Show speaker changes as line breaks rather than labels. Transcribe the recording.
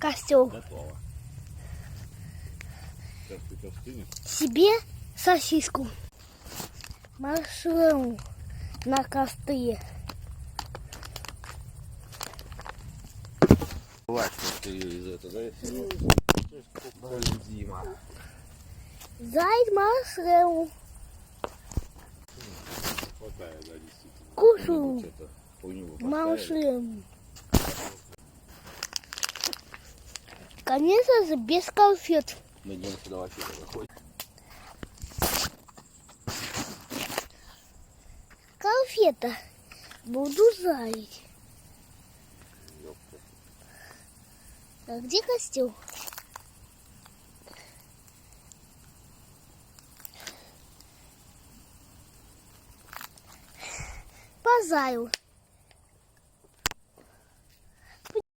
Костел.
Готово. Сейчас ты остынешь.
Себе сосиску. Маршрут на костре.
Плачешь ты из этого, да? Дима.
Зайд маршрут.
Хватает, да, действительно.
Кушаю.
Что-то хуйню вы поставили.
Маршрут. Конечно же, без конфет.
Надеемся, сюда вообще выходит.
Конфета. Буду жарить. А где костел? Позарил.